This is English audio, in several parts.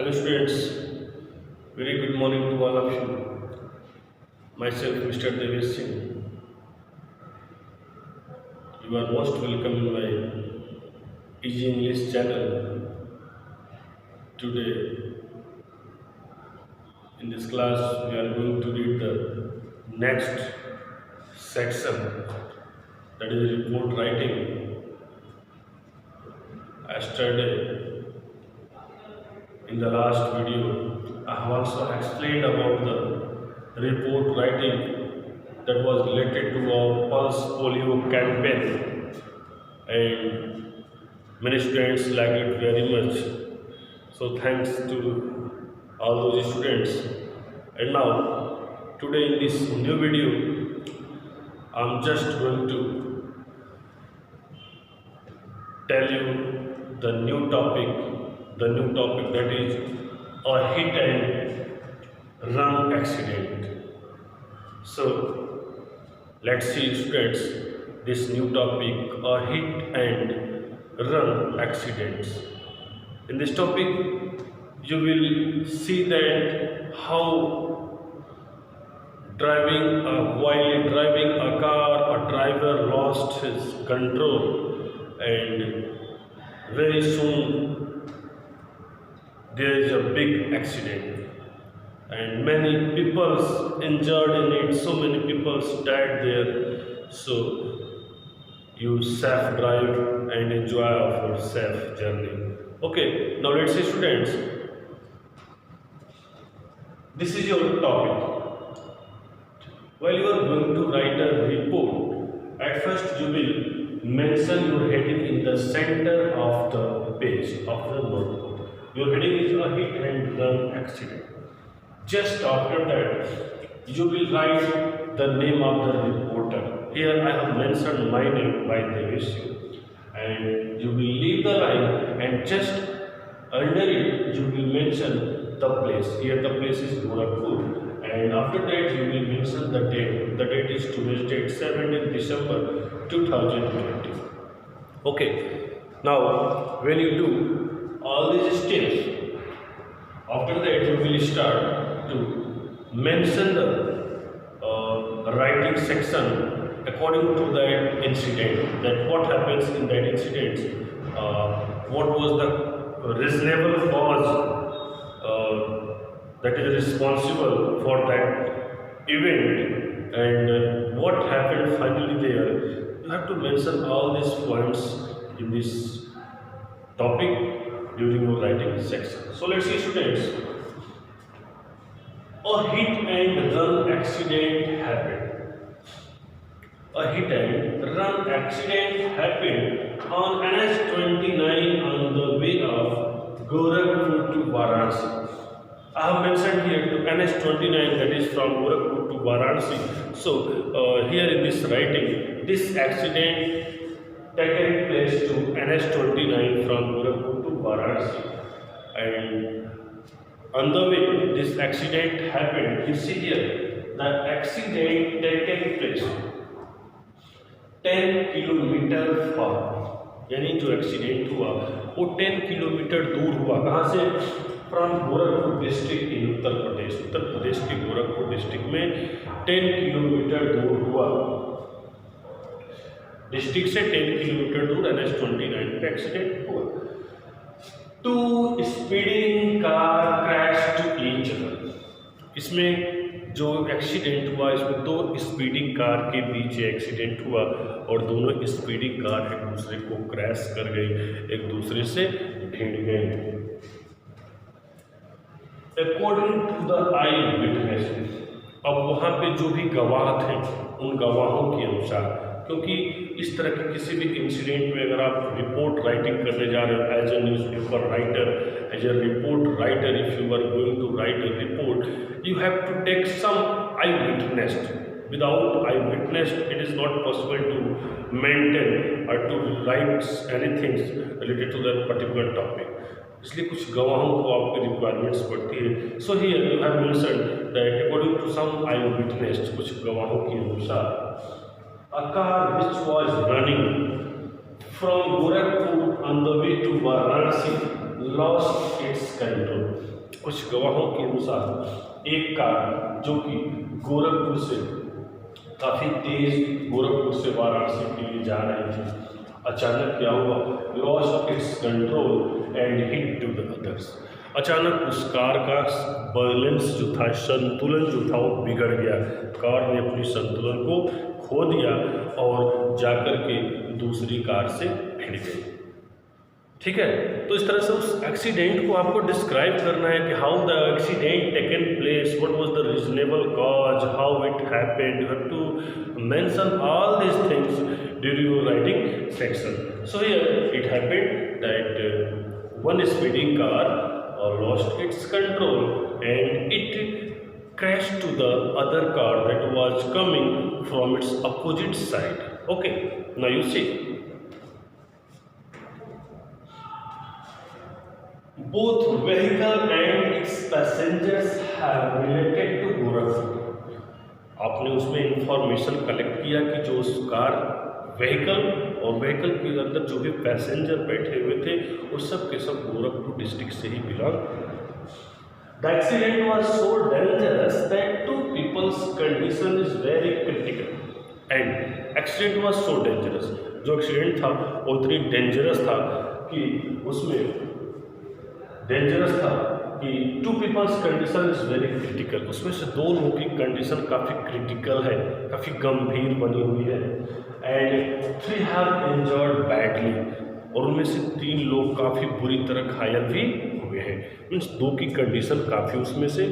Hello students, very good morning to all of you. Myself Mr. Devesh Singh. You are most welcome in my Easy English channel. Today in this class we are going to read the next section, that is report writing. Yesterday in the last video I have also explained about the report writing that was related to our pulse polio campaign, and many students liked it very much. So thanks to all those students. And now today in this new video I'm just going to tell you the new topic that is a hit and run accident. So let's see students this new topic, a hit and run accidents. In this topic you will see that how while driving a car, a driver lost his control, and very soon there is a big accident and many people injured in it, so many people died there. So you safe drive and enjoy of your safe journey. Okay, now let's see students, this is your topic. While you are going to write a report, at first you will mention your heading in the center of the page of the notebook. Your heading is a hit and run accident. Just after that, you will write the name of the reporter. Here I have mentioned my name by Devesh, and you will leave the line and just under it you will mention the place. Here the place is Gorakhpur. And after that you will mention the date. The date is today's date, 17th December 2020. Okay. Now when you do all these steps, after that you will start to mention the writing section according to that incident. That what happens in that incident, what was the reasonable cause that is responsible for that event, and what happened finally there. You have to mention all these points in this topic during your writing section. So let's see students, a hit and run accident happened. A hit and run accident happened on NH29 on the way of Gorakhpur to Varanasi. I have mentioned here to NH29, that is from Gorakhpur to Varanasi. So here in this writing, this accident taken place to NH29 from Gorakhpur to Varanasi, and on the way this accident happened. You see here the accident taken place 10 kilometre far, यानी जो accident हुआ वो 10 kilometre दूर हुआ. कहाँ से? From Gorakhpur district in Uttar Pradesh के Gorakhpur district में 10 किलोमीटर दूर हुआ. डिस्ट्रिक्ट से 10 किलोमीटर दूर NH29 पे एक्सीडेंट हुआ. Two speeding car crash to each other. इसमें जो एक्सीडेंट हुआ इसमें दो स्पीडिंग कार के बीच एक्सीडेंट हुआ और दोनों स्पीडिंग कार एक दूसरे को क्रैश कर गई, एक दूसरे से भिड़ गई. According to the eyewitnesses. अब वहाँ पे जो भी गवाह थे उन गवाहों के अनुसार, क्योंकि इस तरह के किसी भी इंसिडेंट में अगर आप रिपोर्ट राइटिंग करने जा रहे हो as a newspaper writer, as a report writer, if you are going to write a report, you have to take some eyewitness. Without eyewitness it is not possible to maintain or to write anything related to that particular topic. इसलिए कुछ गवाहों को आपकी requirements पड़ती है. So here you have mentioned that according to some eyewitness, कुछ गवाहों के अनुसार, a car which was running from Gorakhpur on the way to Varanasi lost its control. कुछ गवाहों के अनुसार एक कार जो कि गोरखपुर से काफ़ी तेज गोरखपुर से वाराणसी के लिए जा रही थी, अचानक क्या हुआ, lost its control and hit to the others. अचानक उस कार का बैलेंस जो था, संतुलन जो था वो बिगड़ गया। कार ने अपनी संतुलन को खो दिया और जाकर के दूसरी कार से भिड़ गई। ठीक है, तो इस तरह से उस एक्सीडेंट को आपको डिस्क्राइब करना है कि how the accident taken place, what was the reasonable cause, how it happened. You have to mention all these things during your writing section. So here it happened that one speeding car lost its control and it crashed to the other car that was coming from its opposite side. Okay, now you see, both vehicle and its passengers have related to Gorakhpur. आपने उसमें information collect किया कि जो उस car vehicle और vehicle के अंदर जो भी पैसेंजर बैठे हुए थे वो सब के सब गोरखपुर डिस्ट्रिक्ट से ही belong. The accident was so dangerous that two peoples condition is very critical and accident was so dangerous. जो एक्सीडेंट था वो इतनी डेंजरस था कि उसमें डेंजरस था कि two peoples condition is very critical. उसमें से दो लोगों की कंडीशन काफ़ी क्रिटिकल है, काफ़ी गंभीर बनी हुई है। एंड 3 हैव इंजर्ड बैडली, और उनमें से 3 लोग काफ़ी बुरी तरह घायल भी हुए हैं। मीन्स 2 की कंडीशन काफ़ी उसमें से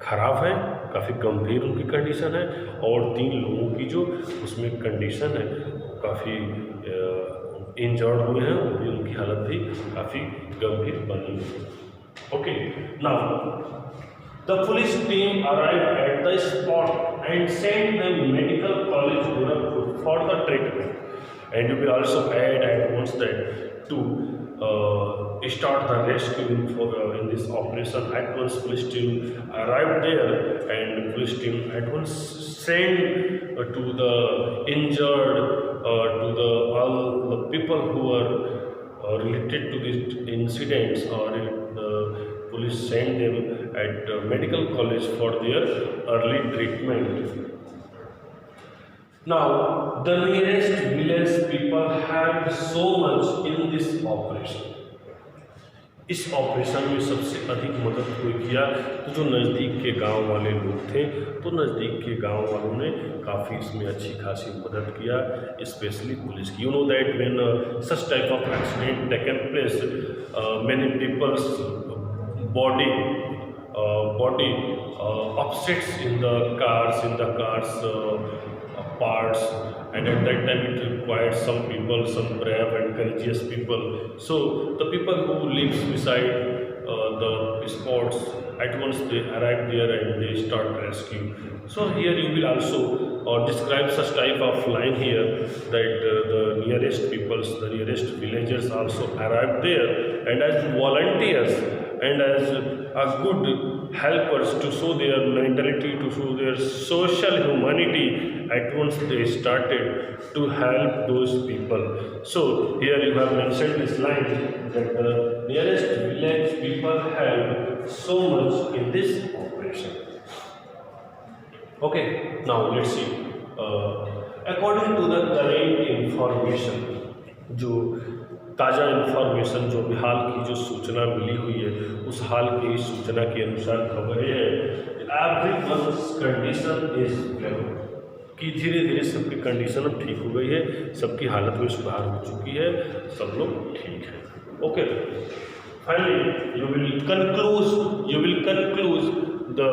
ख़राब है, काफ़ी गंभीर उनकी कंडीशन है, और 3 लोगों की जो उसमें कंडीशन है काफ़ी इंजर्ड हुए हैं, और भी उनकी हालत भी काफ़ी गंभीर बनी हुई है। Okay, now the police team arrived at the spot and sent them medical college Gorakhpur for the treatment. And you will also add at once that to start the rescue in this operation. At once police team arrived there, and police team at once sent to the injured, to the all the people who are related to these incidents, or police sent them at medical college for their early treatment. Now, the nearest village people helped so much in this operation. इस operation में सबसे अधिक मदद कोई किया तो जो नज़दीक के गांव वाले लोग थे, तो नज़दीक के गांव वालों ने काफ़ी इसमें अच्छी खासी मदद किया, स्पेशली पुलिस की। You know that when such type of accident taken place, many peoples body upsets in the cars parts, and at that time it required some people, some brave and courageous people. So the people who lives beside the spots, at once they arrive there and they start rescue. So here you will also describe such type of line here that the nearest peoples, the nearest villagers also arrived there, and as volunteers and as a good helpers to show their mentality, to show their social humanity, at once they started to help those people. So here you have mentioned this line that the nearest village people helped so much in this operation. Okay, now let's see. According to the current information, जो ताज़ा information, जो भी हाल की जो सूचना मिली हुई है, उस हाल की सूचना के अनुसार खबर ये है एवरीवन्स कंडीशन इज वेल, कि धीरे धीरे सबकी कंडीशन अब ठीक हो गई है, सबकी हालत में सुधार हो चुकी है, सब लोग ठीक है। Okay, finally you will conclude the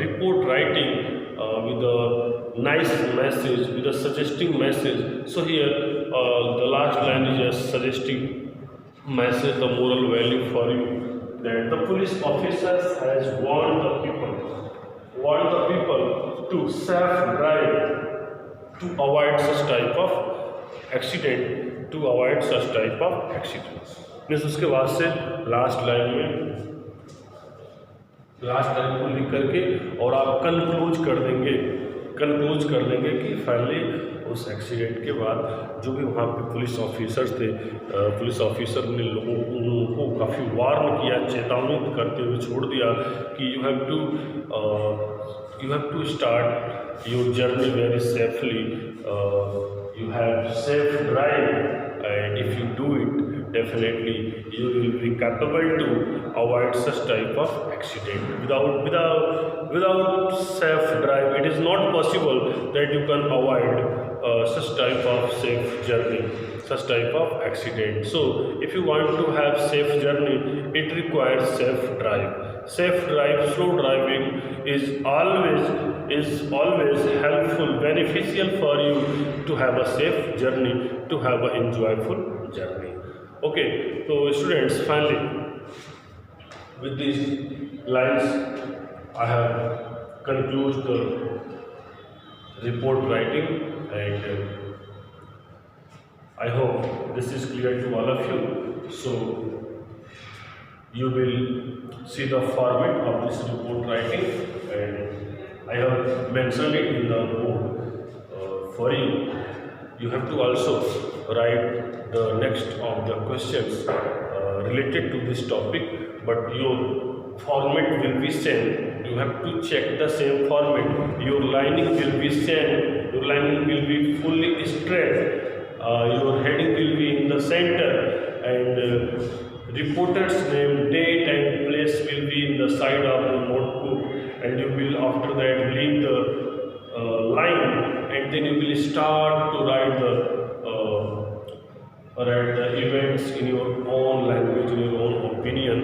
report writing with a nice message, with a suggesting message. So here the last line is a suggesting message, the moral value for you, that the police officers has warned the people to self drive, to avoid such type of accident, means उसके बाद से last line को लिख करके और आप कंक्लूज कर देंगे कि फाइनली उस एक्सीडेंट के बाद जो भी वहाँ पे पुलिस ऑफिसर्स थे, पुलिस ऑफिसर ने लोगों को काफ़ी वार्न किया, चेतावनी करते हुए छोड़ दिया कि you have to start your journey very safely, you have safe drive, and if you do it, definitely you will be capable to avoid such type of accident. Without safe drive, it is not possible that you can avoid such type of safe journey, such type of accident. So if you want to have safe journey, it requires safe drive. Safe drive, slow driving is always helpful, beneficial for you to have a safe journey, to have an enjoyable journey. Okay, so students, finally with these lines I have concluded the report writing, and I hope this is clear to all of you. So you will see the format of this report writing, and I have mentioned it in the board for you. You have to also write the next of the questions related to this topic, but your format will be same. You have to check the same format. Your lining will be same. Your lining will be fully straight. Your heading will be in the center, and reporter's name, date and place will be in the side of the notebook, and you will after that leave the line, and then you will start to write the events in your own language, in your own opinion,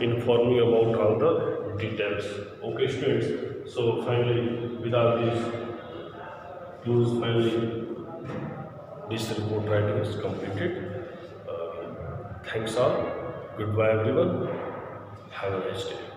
informing about all the details. Okay, students. So finally, without this, this report writing is completed. Thanks all. Goodbye everyone. Have a nice day.